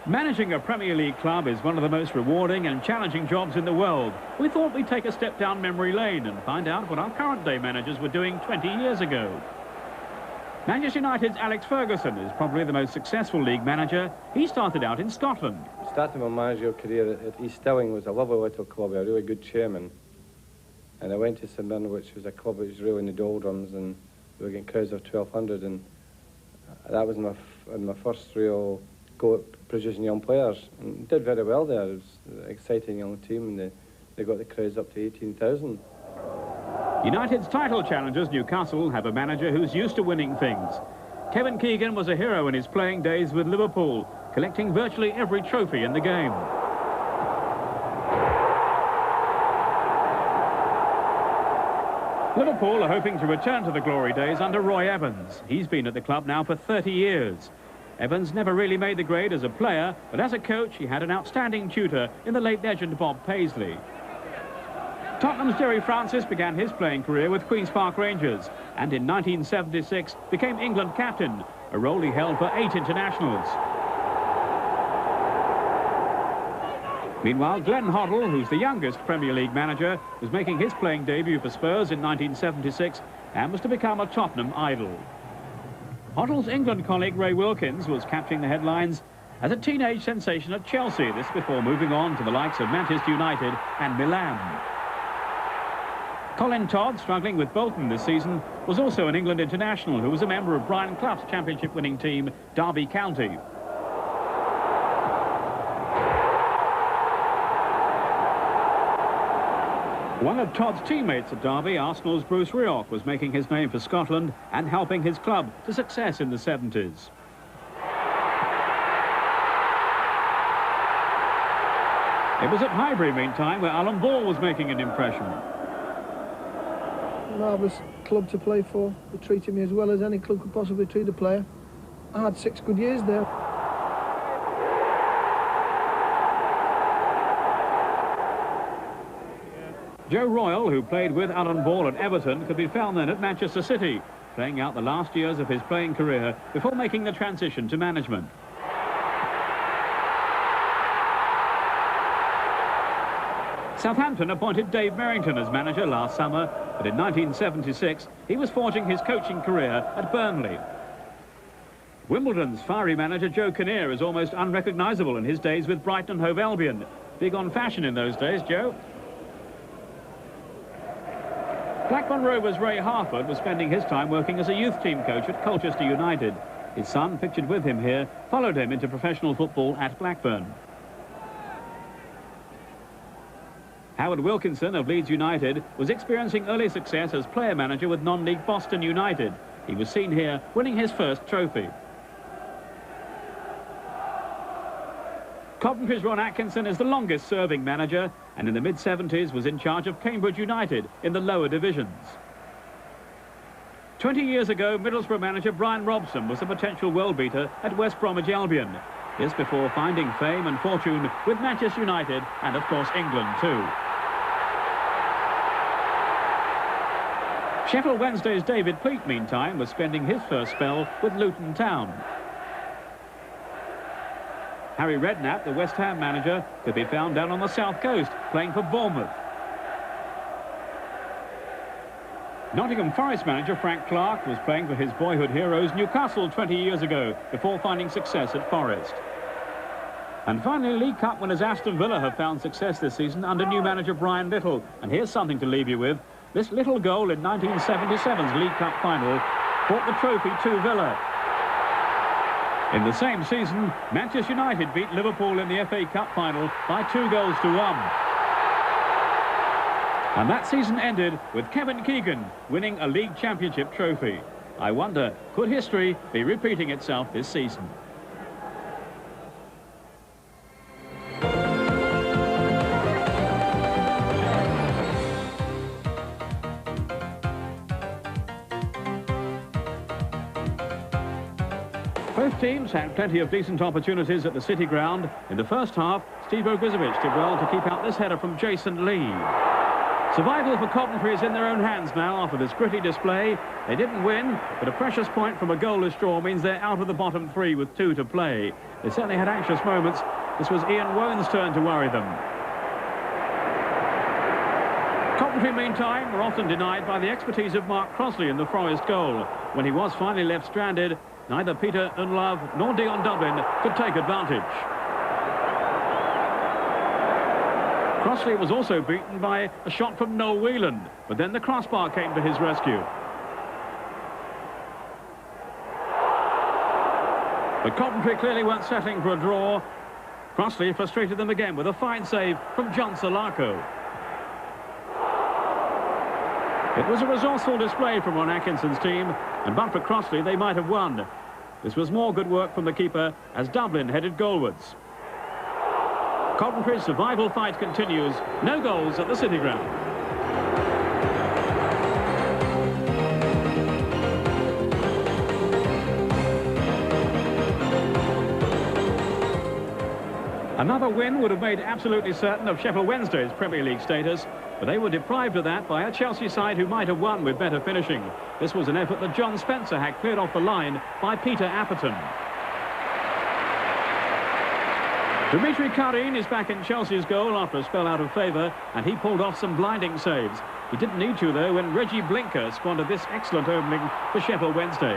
Managing a Premier League club is one of the most rewarding and challenging jobs in the world. We thought we'd take a step down memory lane and find out what our current day managers were doing 20 years ago. Manchester United's Alex Ferguson is probably the most successful league manager. He started out in Scotland. Starting my managerial career at East Stirling was a lovely little club, a really good chairman. And I went to St Mirren, which was a club that was really in the doldrums, and we were getting crowds of 1,200, and that was my first real go at producing young players, and did very well there. It was an exciting young team, and they got the crowds up to 18,000. United's title challengers, Newcastle, have a manager who's used to winning things. Kevin Keegan was a hero in his playing days with Liverpool, collecting virtually every trophy in the game. Liverpool are hoping to return to the glory days under Roy Evans. He's been at the club now for 30 years. Evans never really made the grade as a player, but as a coach he had an outstanding tutor in the late legend Bob Paisley. Tottenham's Jerry Francis began his playing career with Queen's Park Rangers and in 1976 became England captain, a role he held for 8 internationals. Meanwhile, Glenn Hoddle, who's the youngest Premier League manager, was making his playing debut for Spurs in 1976 and was to become a Tottenham idol. Hoddle's England colleague Ray Wilkins was capturing the headlines as a teenage sensation at Chelsea, this before moving on to the likes of Manchester United and Milan. Colin Todd, struggling with Bolton this season, was also an England international who was a member of Brian Clough's championship-winning team, Derby County. One of Todd's teammates at Derby, Arsenal's Bruce Rioch, was making his name for Scotland and helping his club to success in the 70s. It was at Highbury, meantime, where Alan Ball was making an impression. Marvellous club to play for. They treated me as well as any club could possibly treat a player. I had 6 good years there. Joe Royle, who played with Alan Ball at Everton, could be found then at Manchester City, playing out the last years of his playing career before making the transition to management. Southampton appointed Dave Merrington as manager last summer, but in 1976 he was forging his coaching career at Burnley. Wimbledon's fiery manager Joe Kinnear is almost unrecognisable in his days with Brighton and Hove Albion. Big on fashion in those days, Joe. Blackburn Rovers' Ray Harford was spending his time working as a youth team coach at Colchester United. His son, pictured with him here, followed him into professional football at Blackburn. Howard Wilkinson of Leeds United was experiencing early success as player manager with non-league Boston United. He was seen here winning his first trophy. Coventry's Ron Atkinson is the longest-serving manager and in the mid-70s was in charge of Cambridge United in the lower divisions. 20 years ago, Middlesbrough manager Brian Robson was a potential world-beater at West Bromwich Albion. This before finding fame and fortune with Manchester United and, of course, England too. Sheffield Wednesday's David Pleat, meantime, was spending his first spell with Luton Town. Harry Redknapp, the West Ham manager, could be found down on the south coast, playing for Bournemouth. Nottingham Forest manager Frank Clark was playing for his boyhood heroes Newcastle 20 years ago, before finding success at Forest. And finally, League Cup winners Aston Villa have found success this season under new manager Brian Little. And here's something to leave you with. This little goal in 1977's League Cup final brought the trophy to Villa. In the same season, Manchester United beat Liverpool in the FA Cup final by 2-1. And that season ended with Kevin Keegan winning a league championship trophy. I wonder, could history be repeating itself this season? Both teams had plenty of decent opportunities at the City Ground. In the first half, Steve Ogrizovic did well to keep out this header from Jason Lee. Survival for Coventry is in their own hands now after this gritty display. They didn't win, but a precious point from a goalless draw means they're out of the bottom three with 2 to play. They certainly had anxious moments. This was Ian Woan's turn to worry them. Coventry, meantime, were often denied by the expertise of Mark Crossley in the Forest goal. When he was finally left stranded, neither Peter Unlove nor Dion Dublin could take advantage. Crossley was also beaten by a shot from Noel Whelan, but then the crossbar came to his rescue. But Coventry clearly weren't settling for a draw. Crossley frustrated them again with a fine save from John Solarco. It was a resourceful display from Ron Atkinson's team, and but for Crossley, they might have won. This was more good work from the keeper as Dublin headed goalwards. Coventry's survival fight continues. No goals at the City Ground. Another win would have made absolutely certain of Sheffield Wednesday's Premier League status, but they were deprived of that by a Chelsea side who might have won with better finishing. This was an effort that John Spencer had cleared off the line by Peter Apperton. Dimitri Karin is back in Chelsea's goal after a spell out of favour, and he pulled off some blinding saves. He didn't need to, though, when Reggie Blinker squandered this excellent opening for Sheffield Wednesday.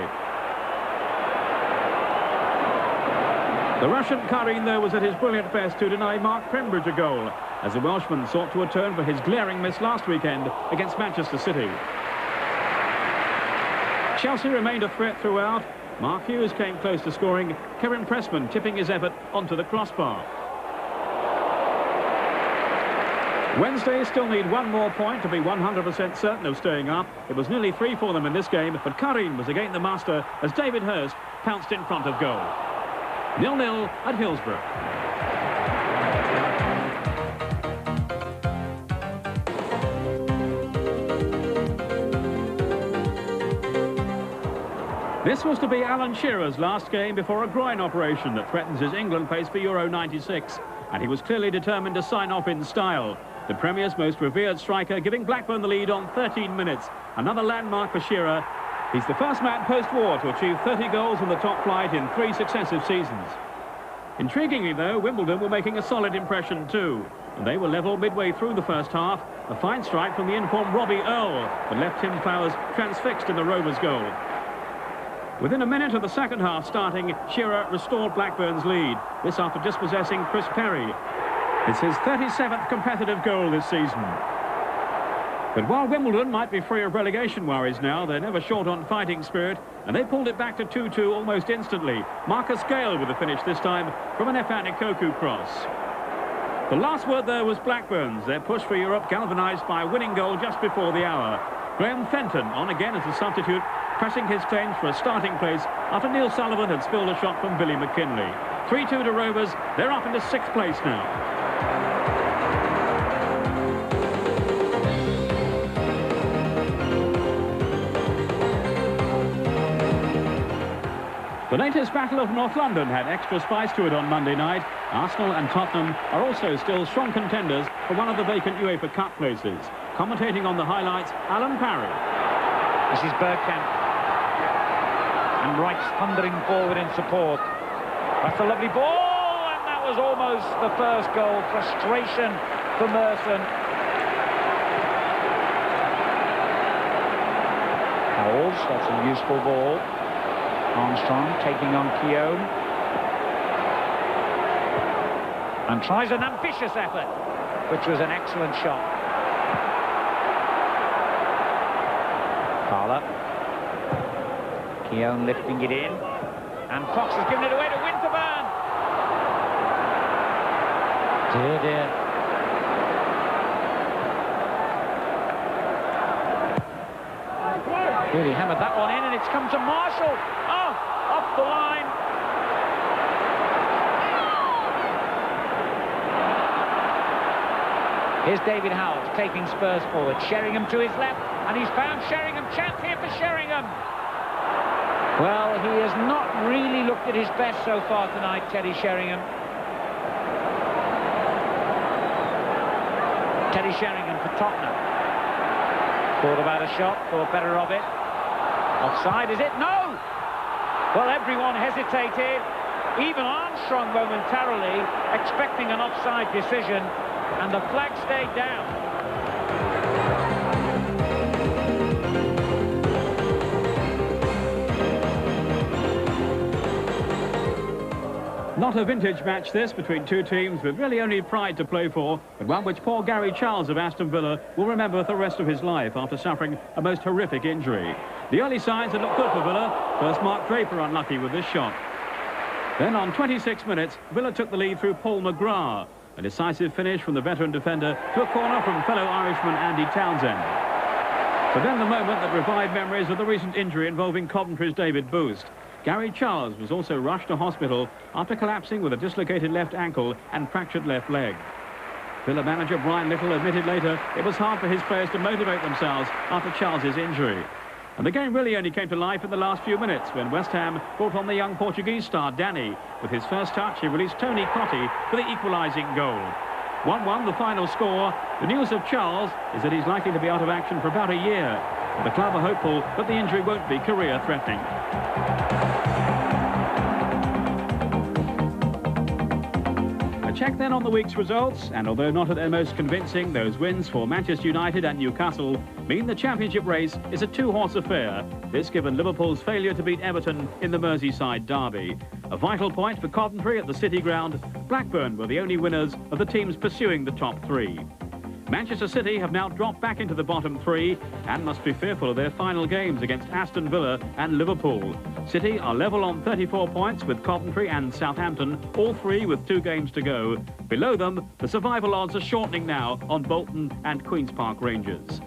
The Russian Karin, though, was at his brilliant best to deny Mark Pembridge a goal, as the Welshman sought to atone for his glaring miss last weekend against Manchester City. Chelsea remained a threat throughout. Mark Hughes came close to scoring, Kevin Pressman tipping his effort onto the crossbar. Wednesday still need one more point to be 100% certain of staying up. It was nearly 3 for them in this game, but Karin was again the master as David Hurst pounced in front of goal. 0-0 at Hillsborough. This was to be Alan Shearer's last game before a groin operation that threatens his England pace for Euro 96, and he was clearly determined to sign off in style. The Premier's most revered striker giving Blackburn the lead on 13 minutes. Another landmark for Shearer. He's the first man post-war to achieve 30 goals in the top flight in 3 successive seasons. Intriguingly, though, Wimbledon were making a solid impression too, and they were level midway through the first half. A fine strike from the informed Robbie Earle that left Tim Flowers transfixed in the Rovers' goal. Within a minute of the second half starting, Shearer restored Blackburn's lead, this after dispossessing Chris Perry. It's his 37th competitive goal this season. But while Wimbledon might be free of relegation worries now, they're never short on fighting spirit, and they pulled it back to 2-2 almost instantly. Marcus Gale with the finish this time from an Efani Koku cross. The last word there was Blackburn's. Their push for Europe galvanised by a winning goal just before the hour. Graham Fenton on again as a substitute, pressing his claims for a starting place after Neil Sullivan had spilled a shot from Billy McKinley. 3-2 to Rovers. They're up into 6th place now. The latest Battle of North London had extra spice to it on Monday night. Arsenal and Tottenham are also still strong contenders for one of the vacant UEFA Cup places. Commentating on the highlights, Alan Parry. This is Bergkamp. And Wright's thundering forward in support. That's a lovely ball, and that was almost the first goal. Frustration for Merson. Howells, that's a useful ball. Armstrong taking on Keown. And tries an ambitious effort, which was an excellent shot. Carla. Keown lifting it in. And Fox has given it away to Winterburn. Dear, dear. Really hammered that one in, and it's come to Marshall. Oh, off the line. Here's David Howells taking Spurs forward. Sheringham to his left, and he's found Sheringham. Chance here for Sheringham. Well, he has not really looked at his best so far tonight, Teddy Sheringham. Teddy Sheringham for Tottenham. Thought about a shot, thought better of it. Offside, is it? No! Well, everyone hesitated. Even Armstrong momentarily expecting an offside decision, and the flag stayed down. Not a vintage match this between two teams with really only pride to play for, but one which poor Gary Charles of Aston Villa will remember for the rest of his life after suffering a most horrific injury. The early signs had looked good for Villa. First, Mark Draper unlucky with this shot. Then on 26 minutes, Villa took the lead through Paul McGrath. A decisive finish from the veteran defender to a corner from fellow Irishman Andy Townsend. But then the moment that revived memories of the recent injury involving Coventry's David Boost. Gary Charles was also rushed to hospital after collapsing with a dislocated left ankle and fractured left leg. Villa manager Brian Little admitted later it was hard for his players to motivate themselves after Charles's injury. And the game really only came to life in the last few minutes when West Ham brought on the young Portuguese star Danny. With his first touch, he released Tony Cottee for the equalising goal. 1-1 the final score. The news of Charles is that he's likely to be out of action for about a year. But the club are hopeful that the injury won't be career-threatening. A check then on the week's results, and although not at their most convincing, those wins for Manchester United and Newcastle mean the championship race is a two-horse affair, this given Liverpool's failure to beat Everton in the Merseyside derby. A vital point for Coventry at the City Ground, Blackburn were the only winners of the teams pursuing the top three. Manchester City have now dropped back into the bottom three and must be fearful of their final games against Aston Villa and Liverpool. City are level on 34 points with Coventry and Southampton, all three with 2 games to go. Below them, the survival odds are shortening now on Bolton and Queen's Park Rangers.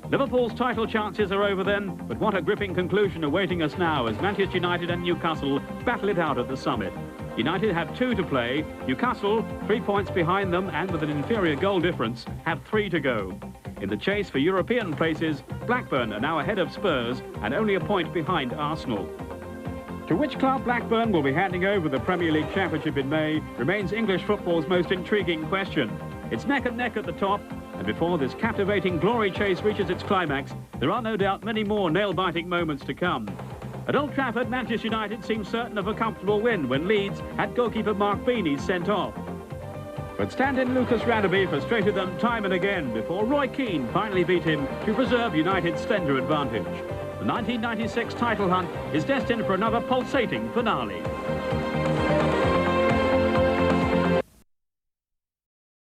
Liverpool's title chances are over then, but what a gripping conclusion awaiting us now as Manchester United and Newcastle battle it out at the summit. United have 2 to play. Newcastle, 3 points behind them and with an inferior goal difference, have 3 to go. In the chase for European places, Blackburn are now ahead of Spurs and only a point behind Arsenal. To which club Blackburn will be handing over the Premier League Championship in May remains English football's most intriguing question. It's neck and neck at the top, and before this captivating glory chase reaches its climax, there are no doubt many more nail-biting moments to come. At Old Trafford, Manchester United seemed certain of a comfortable win when Leeds had goalkeeper Mark Beanie sent off. But stand-in Lucas Radeby frustrated them time and again before Roy Keane finally beat him to preserve United's slender advantage. The 1996 title hunt is destined for another pulsating finale.